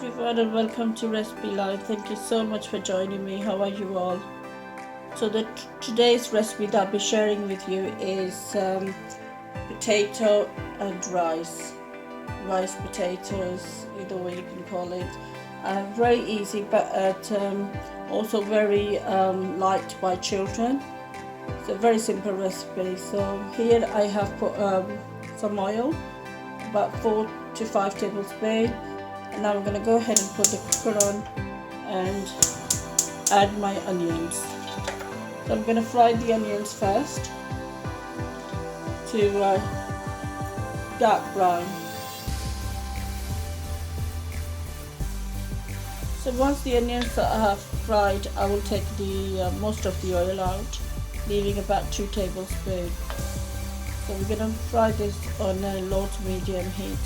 everyone and welcome to Recipe Live. Thank you so much for joining me. How are you all? So today's recipe that I'll be sharing with you is potato and rice. Rice potatoes, either way you can call it. Very easy but also very liked by children. It's a very simple recipe. So here I have put some oil, about 4 to 5 tablespoons. And now I'm going to go ahead and put the cooker on and add my onions. So I'm going to fry the onions first to dark brown. So once the onions are fried, I will take the most of the oil out, leaving about 2 tablespoons. So we're going to fry this on a low to medium heat.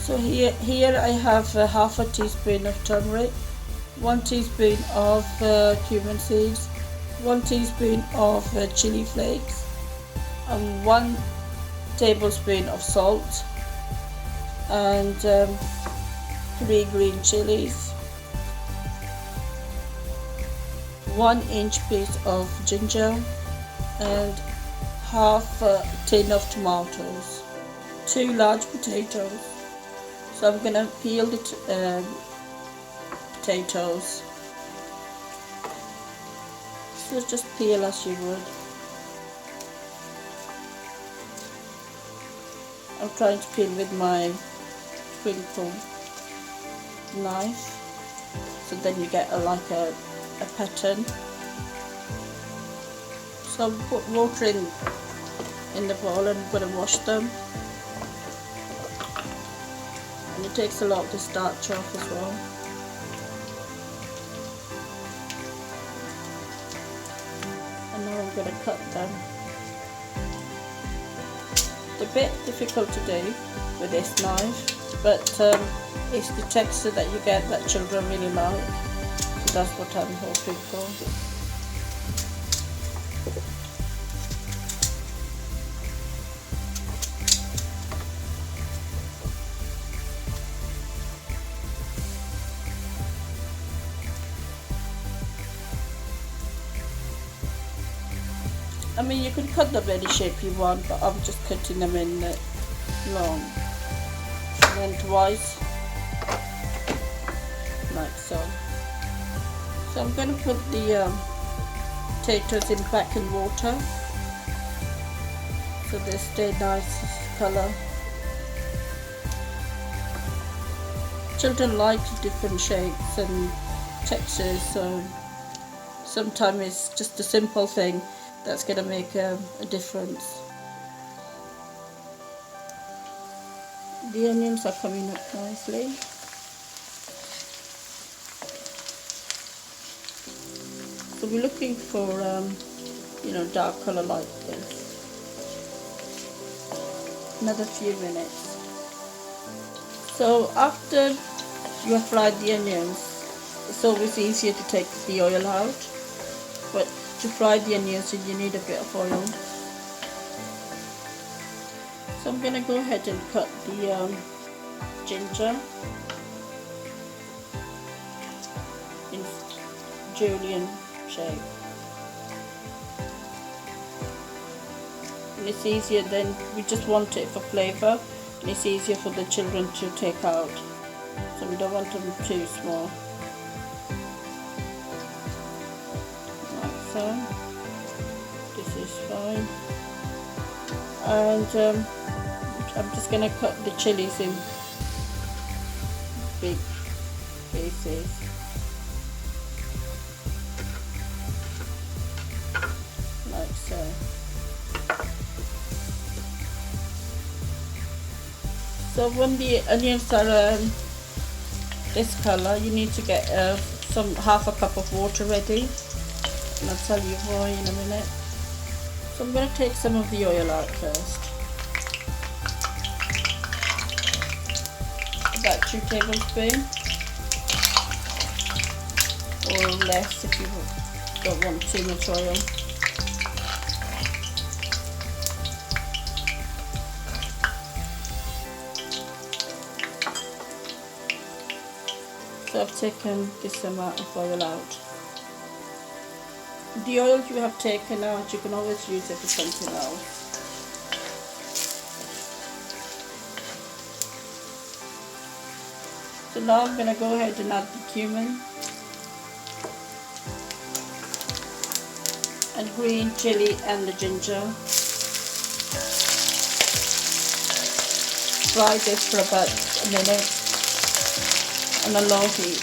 So here I have half a teaspoon of turmeric, 1 teaspoon of cumin seeds, 1 teaspoon of chili flakes, and 1 tablespoon of salt, and 3 green chilies, 1-inch piece of ginger, and half a tin of tomatoes, 2 large potatoes. So I'm going to peel the potatoes. So just peel as you would. I'm trying to peel with my crinkle knife, so then you get like a pattern. So I'll put water in the bowl and I'm going to wash them. And it takes a lot to starch off as well. And now I'm going to cut them. It's a bit difficult to do with this knife, but it's the texture that you get that children really like. So that's what I'm hoping for. I mean, you can cut them any shape you want, but I'm just cutting them in long, lengthwise, like so. So I'm going to put the potatoes back in water, so they stay nice colour. Children like different shapes and textures, so sometimes it's just a simple thing that's going to make a difference. The onions are coming up nicely. So we're looking for dark colour like this. Another few minutes. So after you have fried the onions, it's always easier to take the oil out, but to fry the onions you need a bit of oil. So I'm going to go ahead and cut the ginger in julienne shape. And it's easier then, we just want it for flavour, and it's easier for the children to take out. So we don't want them too small. So this is fine, and I'm just going to cut the chilies in big pieces, like so. So when the onions are this colour, you need to get half a cup of water ready. And I'll tell you why in a minute. So I'm going to take some of the oil out first. About 2 tablespoons, or less if you don't want too much oil. So I've taken this amount of oil out. The oil you have taken out, you can always use it for something else. So now I'm going to go ahead and add the cumin and green chili and the ginger. Fry this for about a minute on a low heat.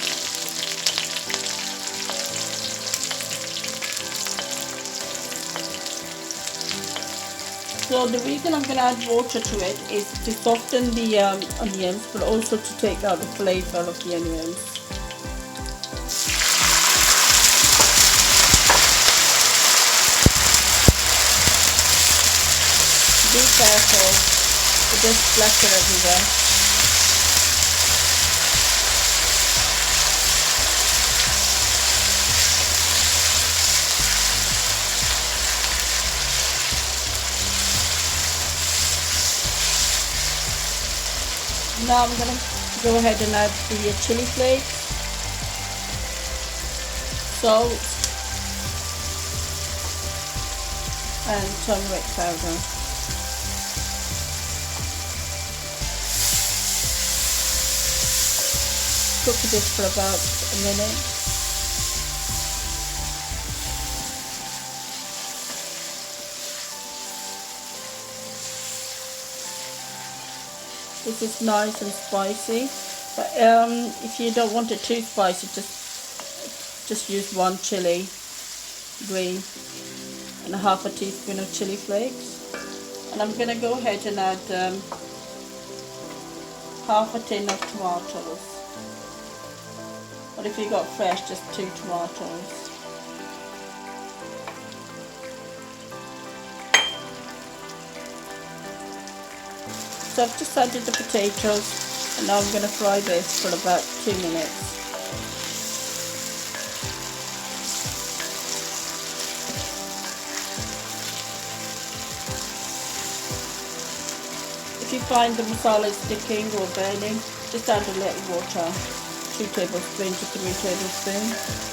So the reason I'm going to add water to it is to soften the onions, but also to take out the flavour of the onions. Be careful, it does splatter everywhere. Now I'm going to go ahead and add the chili flakes, salt and turmeric powder. Cook this for about a minute. This is nice and spicy, but if you don't want it too spicy, just use one chili green and half a teaspoon of chili flakes. And I'm going to go ahead and add half a tin of tomatoes, but if you got fresh, just 2 tomatoes. So I've just added the potatoes, and now I'm going to fry this for about 2 minutes. If you find the masala is sticking or burning, just add a little water, 2 tablespoons to 3 tablespoons.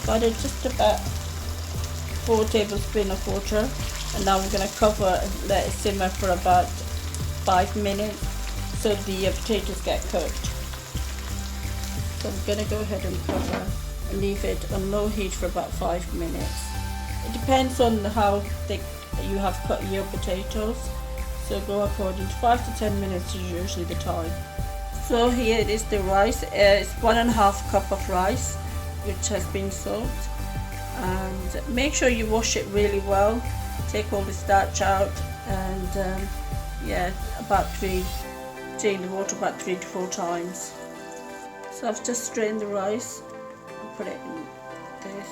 I've added just about 4 tablespoons of water, and now I'm going to cover and let it simmer for about 5 minutes so the potatoes get cooked. So I'm going to go ahead and cover and leave it on low heat for about 5 minutes. It depends on how thick you have cut your potatoes, so go according to 5 to 10 minutes is usually the time. So here it is, the rice. It's 1.5 cup of rice which has been soaked, and make sure you wash it really well, take all the starch out, and yeah, drain the water about 3 to 4 times. So I've just strained the rice and put it in this.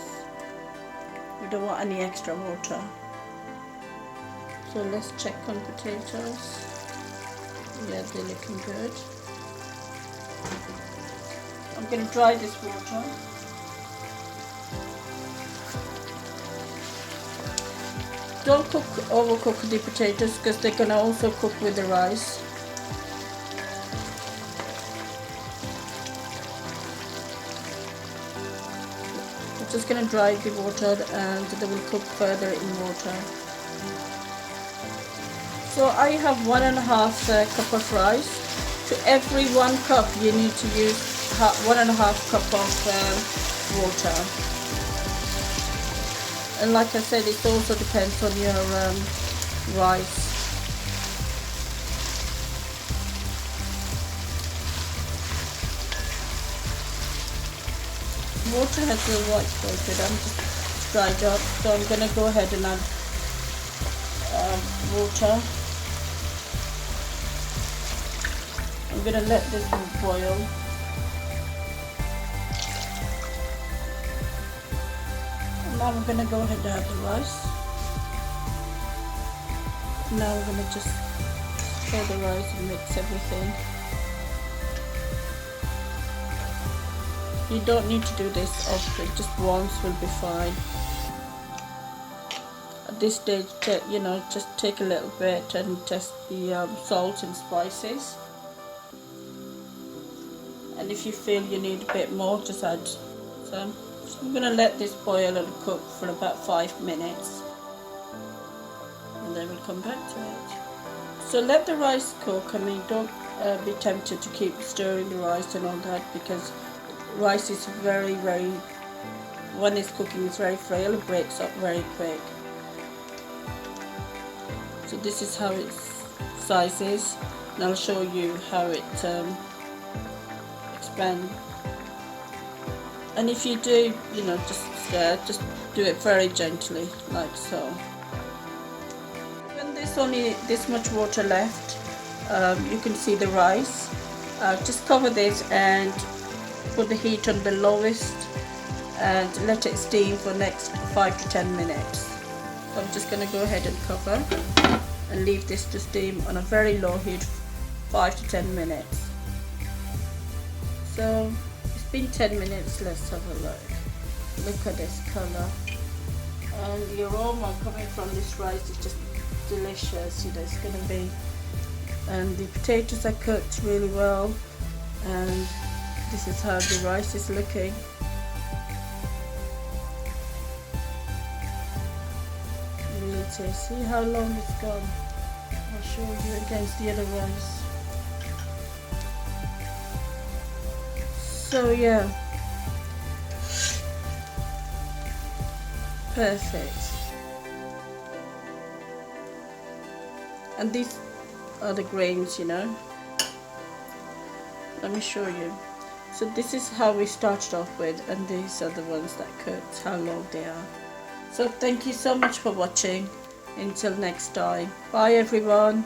We don't want any extra water. So let's check on potatoes. Yeah, they're looking good. I'm going to dry this water. Don't overcook the potatoes, because they're going to also cook with the rice. I'm just going to dry the water, and they will cook further in water. So I have 1.5 cup of rice. To every 1 cup you need to use 1.5 cup of water. And like I said, it also depends on your rice. Water has the white coated, I'm just dried up, so I'm going to go ahead and add water. I'm going to let this boil. Now I'm going to go ahead and add the rice. Now I'm going to just stir the rice and mix everything. You don't need to do this often, just once will be fine. At this stage, you know, just take a little bit and test the salt and spices. And if you feel you need a bit more, just add some. So I'm going to let this boil and cook for about 5 minutes. And then we'll come back to it. So let the rice cook. I mean, don't be tempted to keep stirring the rice and all that, because rice is very, when it's cooking, it's very frail. It breaks up very quick. So this is how its size is, and I'll show you how it expands. And if you do, you know, just stir, just do it very gently, like so. When there's only this much water left, you can see the rice. Just cover this and put the heat on the lowest and let it steam for the next 5 to 10 minutes. So I'm just going to go ahead and cover and leave this to steam on a very low heat 5 to 10 minutes. So it's been 10 minutes, let's have a look. Look at this colour. And the aroma coming from this rice is just delicious. You know, it's going to be, and the potatoes are cooked really well, and this is how the rice is looking. Really tasty. See how long it's gone. I'll show you against the other rice. So yeah, perfect. And these are the grains, you know. Let me show you. So this is how we started off with, and these are the ones that cooked, how long they are. So thank you so much for watching. Until next time. Bye everyone.